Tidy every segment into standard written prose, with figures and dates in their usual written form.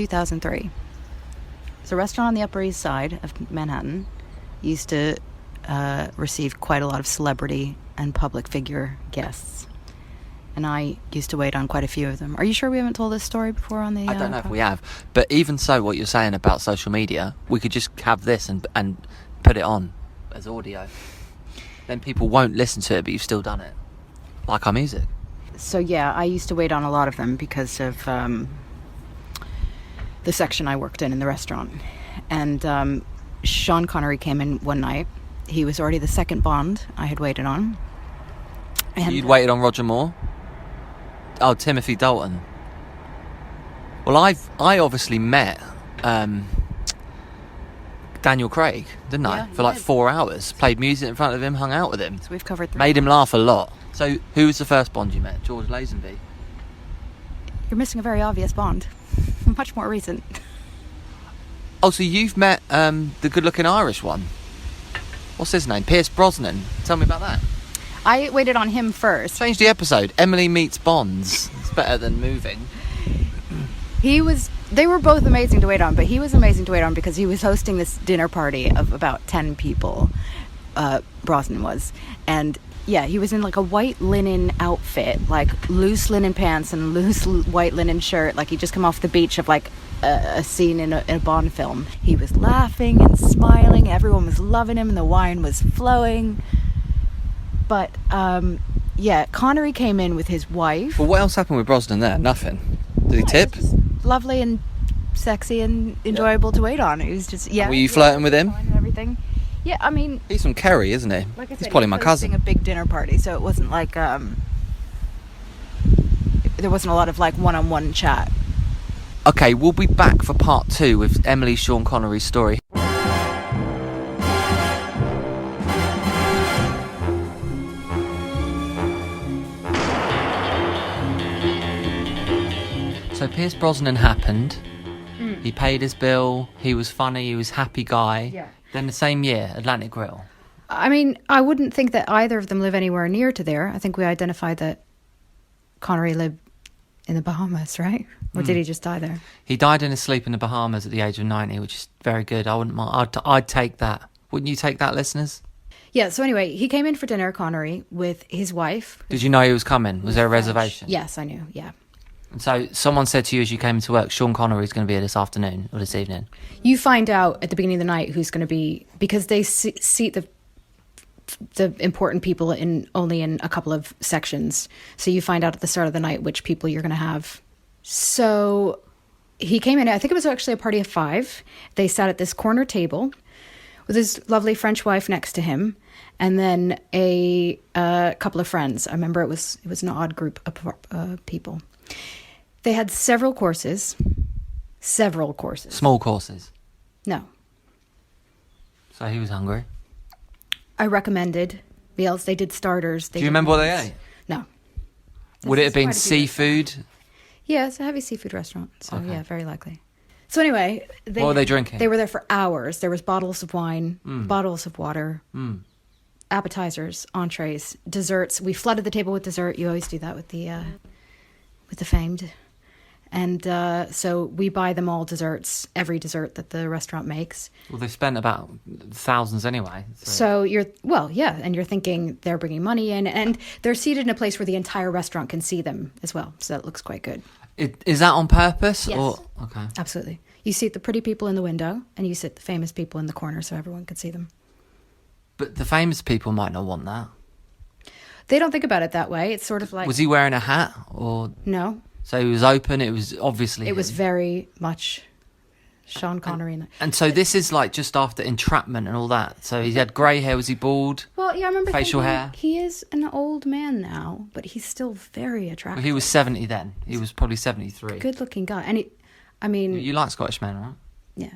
2003. It's a restaurant on the Upper East Side of Manhattan. Used to receive quite a lot of celebrity and public figure guests. And I used to wait on quite a few of them. Are you sure we haven't told this story before on the... I don't know if we have. But even so, what you're saying about social media, we could just have this and put it on as audio. Then people won't listen to it, but you've still done it. Like our music. So, yeah, I used to wait on a lot of them because of the section I worked in the restaurant. And Sean Connery came in one night. He was already the second Bond I had waited on. And you'd waited on Roger Moore? Oh, Timothy Dalton. Well, I obviously met Daniel Craig, didn't I? For like 4 hours. Played music in front of him, hung out with him. So we've covered 3. Made him laugh a lot. So, who was the first Bond you met? George Lazenby? You're missing a very obvious Bond. Much more recent. Oh, so you've met the good-looking Irish one. What's his name? Pierce Brosnan. Tell me about that. I waited on him first. Change the episode. Emily meets Bonds. It's better than moving. They were both amazing to wait on, but he was amazing to wait on because he was hosting this dinner party of about 10 people, Brosnan was. And yeah, he was in like a white linen outfit, like loose linen pants and loose white linen shirt, like he'd just come off the beach of like a scene in a Bond film. He was laughing and smiling, everyone was loving him, and the wine was flowing. But, yeah, Connery came in with his wife. Well, what else happened with Brosnan there? Nothing. Did he tip? Lovely and sexy and enjoyable to wait on. It was just, yeah. Were you flirting with him? And everything. Yeah, I mean... He's from Kerry, isn't he? Like I said, he's probably my cousin. A big dinner party, so it wasn't like, there wasn't a lot of, like, one-on-one chat. Okay, we'll be back for part 2 with Emily Sean Connery's story. So Pierce Brosnan happened. He paid his bill. He was funny. He was a happy guy. Yeah. Then the same year, Atlantic Grill. I mean, I wouldn't think that either of them live anywhere near to there. I think we identified that Connery lived in the Bahamas, right? Or did he just die there? He died in his sleep in the Bahamas at the age of 90, which is very good. I wouldn't mind. I'd take that. Wouldn't you take that, listeners? Yeah, so anyway, he came in for dinner, Connery, with his wife. Did you know he was coming? Was there a reservation? Yes, I knew, yeah. And so someone said to you as you came into work, Sean Connery is going to be here this afternoon or this evening. You find out at the beginning of the night who's going to be, because they seat the important people only in a couple of sections. So you find out at the start of the night which people you're going to have. So he came in, I think it was actually a party of 5. They sat at this corner table with his lovely French wife next to him, and then a couple of friends. I remember it was an odd group of people. They had several courses. Small courses? No. So he was hungry? I recommended meals. They did starters. Do you remember what they ate? No. Would it have been seafood? Yeah, it's a heavy seafood restaurant. So yeah, very likely. So anyway, what were they drinking? They were there for hours. There was bottles of wine, bottles of water, appetizers, entrees, desserts. We flooded the table with dessert. You always do that with the famed. And so we buy them all desserts, every dessert that the restaurant makes. Well, they've spent about thousands anyway. So and you're thinking they're bringing money in, and they're seated in a place where the entire restaurant can see them as well. So that looks quite good. Is that on purpose? Yes. Or? Okay. Absolutely. You seat the pretty people in the window, and you sit the famous people in the corner so everyone can see them. But the famous people might not want that. They don't think about it that way. It's sort of like... Was he wearing a hat? Or No. So he was open. It was obviously... It was very much Sean Connery. And so this is like just after entrapment and all that. So he had grey hair. Was he bald? Well, yeah, I remember facial hair. He is an old man now, but he's still very attractive. Well, he was 70 then. He was probably 73. Good-looking guy. And You like Scottish men, right? Yeah.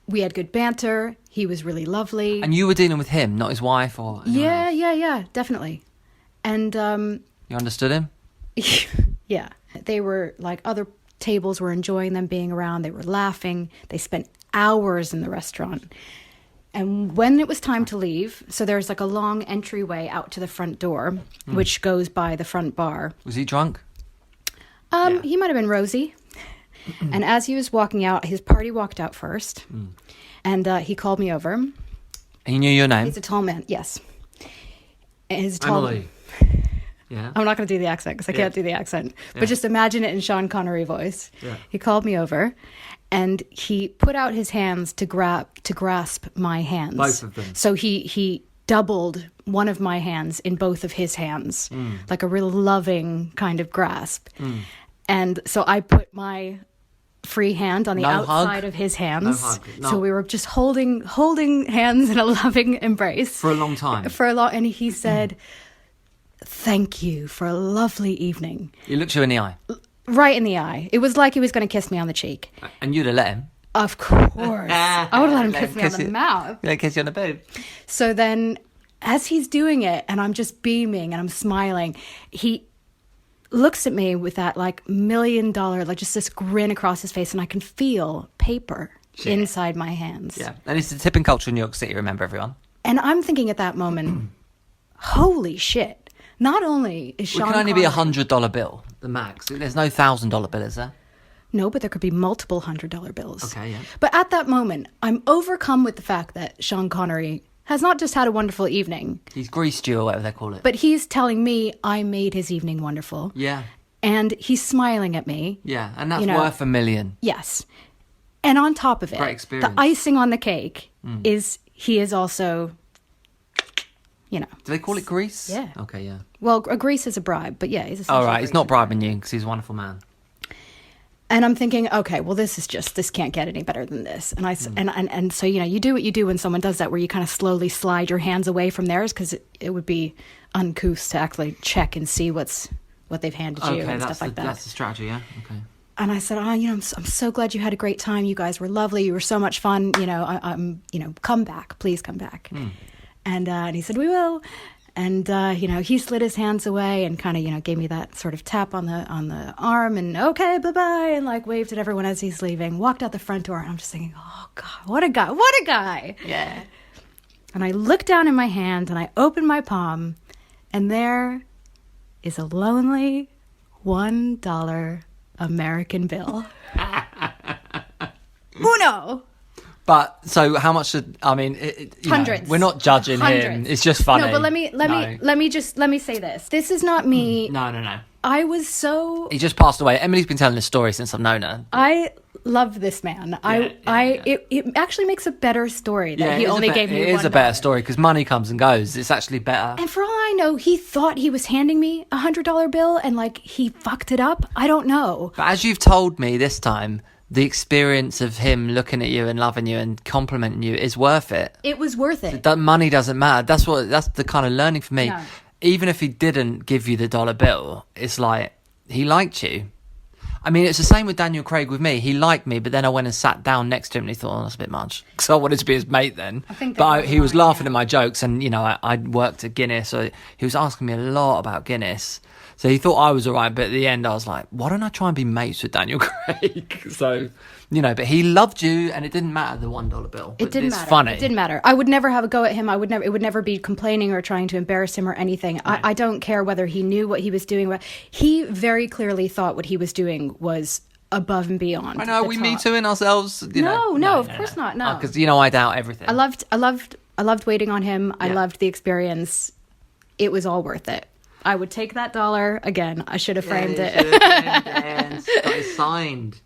We had good banter. He was really lovely. And you were dealing with him, not his wife or... Yeah, definitely. And... You understood him? Yeah. They were like, other tables were enjoying them being around. They were laughing. They spent hours in the restaurant. And when it was time to leave, so there's like a long entryway out to the front door, which goes by the front bar. Was he drunk? He might have been rosy. And as he was walking out, his party walked out first. And he called me over. He knew your name? He's a tall man, yes. And he's a tall Emily. Yeah. I'm not going to do the accent because I can't do the accent. Yeah. But just imagine it in Sean Connery voice. Yeah. He called me over, and he put out his hands to grasp my hands. Both of them. So he doubled one of my hands in both of his hands, like a real loving kind of grasp. And so I put my free hand on the outside of his hands. No hug. No. So we were just holding hands in a loving embrace. For a long time. And he said, "Thank you for a lovely evening." He looked you in the eye. Right in the eye. It was like he was going to kiss me on the cheek. And you'd have let him. Of course. I would have let him kiss me on the mouth. You'd kiss you on the boob. So then, as he's doing it, and I'm just beaming and I'm smiling, he looks at me with that like $1 million, like just this grin across his face, and I can feel paper inside my hands. Yeah. And it's the tipping culture in New York City, remember, everyone? And I'm thinking at that moment, holy shit. Not only is Sean It can only be Connery- $100 bill, the max. There's no $1,000 bill, is there? No, but there could be multiple $100 bills. Okay, yeah. But at that moment, I'm overcome with the fact that Sean Connery has not just had a wonderful evening, He's greased you or whatever they call it. but he's telling me I made his evening wonderful. Yeah. And he's smiling at me. Yeah. And that's You know, worth $1 million. Yes. And on top of it, Great experience. the icing on the cake is he is also, you know. Do they call it grease? Yeah. Okay, yeah. Well, a grease is a bribe, but yeah, he's essentially All right. He's grease. not bribing you because he's a wonderful man. And I'm thinking, okay, well, this can't get any better than this. And and so, you know, you do what you do when someone does that, where you kind of slowly slide your hands away from theirs, because it would be uncouth to actually check and see what they've handed you and stuff like that. That's the strategy, yeah? Okay. And I said, you know, I'm so glad you had a great time. You guys were lovely. You were so much fun. You know, I'm you know, come back. Please come back. And he said, we will. And, you know, he slid his hands away and kind of, you know, gave me that sort of tap on the arm and, okay, bye-bye, and, like, waved at everyone as he's leaving, walked out the front door, and I'm just thinking, oh, God, what a guy. Yeah. And I look down in my hand, and I open my palm, and there is a lonely $1 American bill. Uno! But so how much should you Hundreds. know, we're not judging him. Hundreds. It's just funny. No, but let me say this. This is not me. No. I was so He just passed away. Emily's been telling this story since I've known her. I love this man. It actually makes a better story that he only gave me It is a $1. better story because money comes and goes. It's actually better. And for all I know, he thought he was handing me a $100 bill, and like he fucked it up. I don't know. But as you've told me this time, the experience of him looking at you and loving you and complimenting you is worth it. It was worth it. That money doesn't matter. That's the kind of learning for me. No. Even if he didn't give you the dollar bill, it's like he liked you. I mean, it's the same with Daniel Craig with me. He liked me, but then I went and sat down next to him and he thought, that's a bit much. Because I wanted to be his mate then. He was laughing at my jokes, and, you know, I worked at Guinness, so he was asking me a lot about Guinness. So he thought I was all right, but at the end I was like, why don't I try and be mates with Daniel Craig? So, you know, but he loved you, and it didn't matter, the $1 bill. It didn't it's matter. Funny. It didn't matter. I would never have a go at him. It would never be complaining or trying to embarrass him or anything. Right. I don't care whether he knew what he was doing. He very clearly thought what he was doing was above and beyond. I know, the we top. Me Tooing ourselves. No, of course not. No, because you know I doubt everything. I loved waiting on him. I Yeah. loved the experience. It was all worth it. I would take that $1 again. I should have framed it. Got it signed.